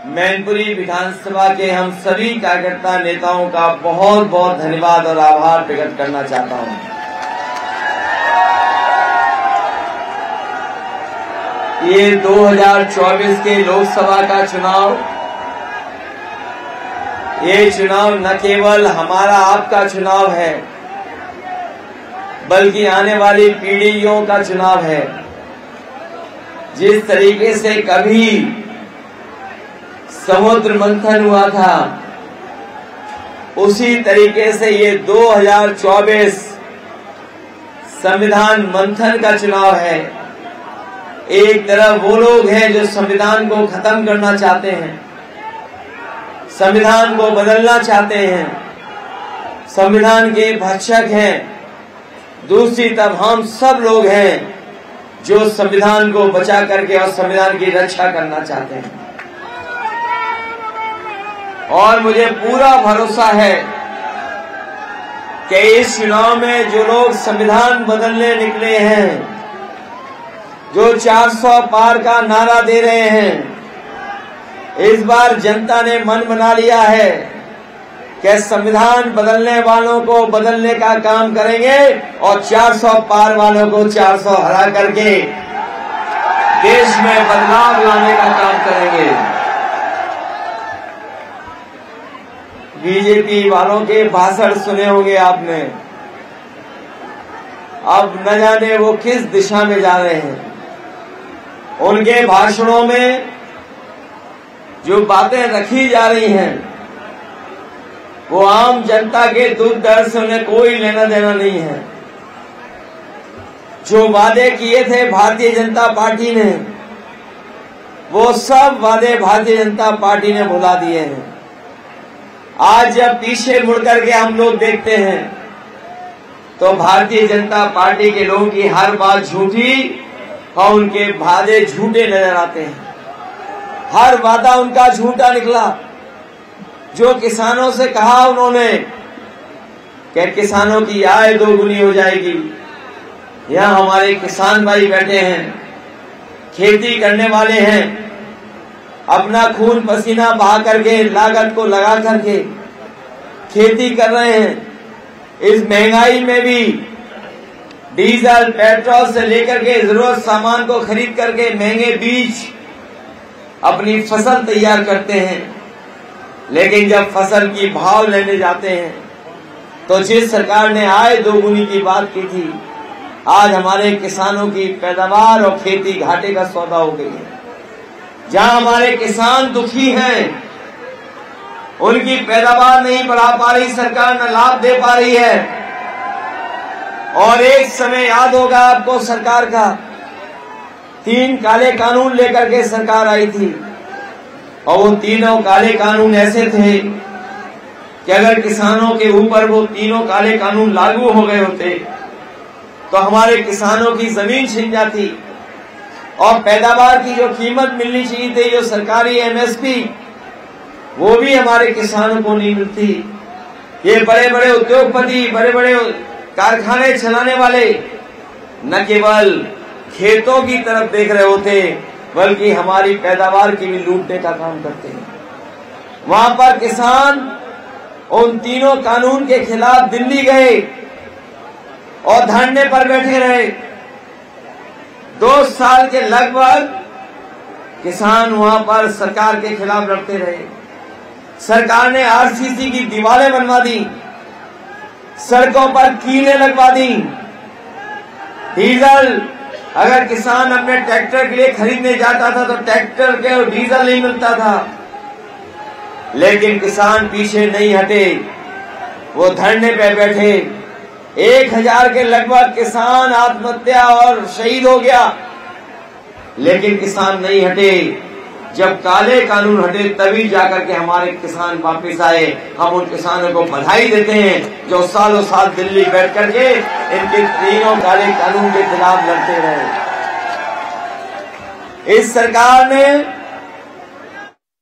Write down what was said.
मैनपुरी विधानसभा के हम सभी कार्यकर्ता नेताओं का बहुत बहुत धन्यवाद और आभार प्रकट करना चाहता हूं। ये 2024 के लोकसभा का चुनाव, ये चुनाव न केवल हमारा आपका चुनाव है, बल्कि आने वाली पीढ़ियों का चुनाव है। जिस तरीके से कभी समुद्र मंथन हुआ था, उसी तरीके से ये 2024 संविधान मंथन का चुनाव है। एक तरफ वो लोग हैं जो संविधान को खत्म करना चाहते हैं, संविधान को बदलना चाहते हैं, संविधान के भक्षक हैं। दूसरी तरफ हम सब लोग हैं जो संविधान को बचा करके और संविधान की रक्षा करना चाहते हैं। और मुझे पूरा भरोसा है कि इस चुनाव में जो लोग संविधान बदलने निकले हैं, जो 400 पार का नारा दे रहे हैं, इस बार जनता ने मन बना लिया है कि संविधान बदलने वालों को बदलने का काम करेंगे और 400 पार वालों को 400 हरा करके देश में बदलाव लाने का काम करेंगे। बीजेपी वालों के भाषण सुने होंगे आपने, अब न जाने वो किस दिशा में जा रहे हैं। उनके भाषणों में जो बातें रखी जा रही हैं, वो आम जनता के दुख दर्द से उन्हें कोई लेना देना नहीं है। जो वादे किए थे भारतीय जनता पार्टी ने, वो सब वादे भारतीय जनता पार्टी ने भुला दिए हैं। आज जब पीछे मुड़ करके हम लोग देखते हैं तो भारतीय जनता पार्टी के लोगों की हर बात झूठी और उनके वादे झूठे नजर आते हैं। हर वादा उनका झूठा निकला। जो किसानों से कहा उन्होंने कि किसानों की आय दोगुनी हो जाएगी, यहाँ हमारे किसान भाई बैठे हैं, खेती करने वाले हैं, अपना खून पसीना बहा करके लागत को लगा करके खेती कर रहे हैं। इस महंगाई में भी डीजल पेट्रोल से लेकर के जरूरत सामान को खरीद करके महंगे बीज अपनी फसल तैयार करते हैं, लेकिन जब फसल की भाव लेने जाते हैं तो जिस सरकार ने आय दोगुनी की बात की थी, आज हमारे किसानों की पैदावार और खेती घाटे का सौदा हो गई है। जहां हमारे किसान दुखी हैं, उनकी पैदावार नहीं बढ़ा पा रही सरकार, न लाभ दे पा रही है। और एक समय याद होगा आपको, सरकार का 3 काले कानून लेकर के सरकार आई थी, और वो तीनों काले कानून ऐसे थे कि अगर किसानों के ऊपर वो तीनों काले कानून लागू हो गए होते तो हमारे किसानों की जमीन छिन जाती और पैदावार की जो कीमत मिलनी चाहिए थी, जो सरकारी एमएसपी, वो भी हमारे किसानों को नहीं मिलती। ये बड़े बड़े उद्योगपति, बड़े बड़े कारखाने चलाने वाले न केवल खेतों की तरफ देख रहे होते, बल्कि हमारी पैदावार की भी लूटने का काम करते हैं। वहां पर किसान उन तीनों कानून के खिलाफ दिल्ली गए और धरने पर बैठे रहे। 2 साल के लगभग किसान वहां पर सरकार के खिलाफ लड़ते रहे। सरकार ने आरसीसी की दीवारें बनवा दी, सड़कों पर कीलें लगवा दी। डीजल, अगर किसान अपने ट्रैक्टर के लिए खरीदने जाता था तो ट्रैक्टर के और डीजल नहीं मिलता था, लेकिन किसान पीछे नहीं हटे, वो धरने पे बैठे। 1000 के लगभग किसान आत्महत्या और शहीद हो गया, लेकिन किसान नहीं हटे। जब काले कानून हटे तभी जाकर के हमारे किसान वापस आए। हम उन किसानों को बधाई देते हैं जो सालों साल दिल्ली बैठ करके इनके तीनों काले कानून के खिलाफ लड़ते रहे। इस सरकार ने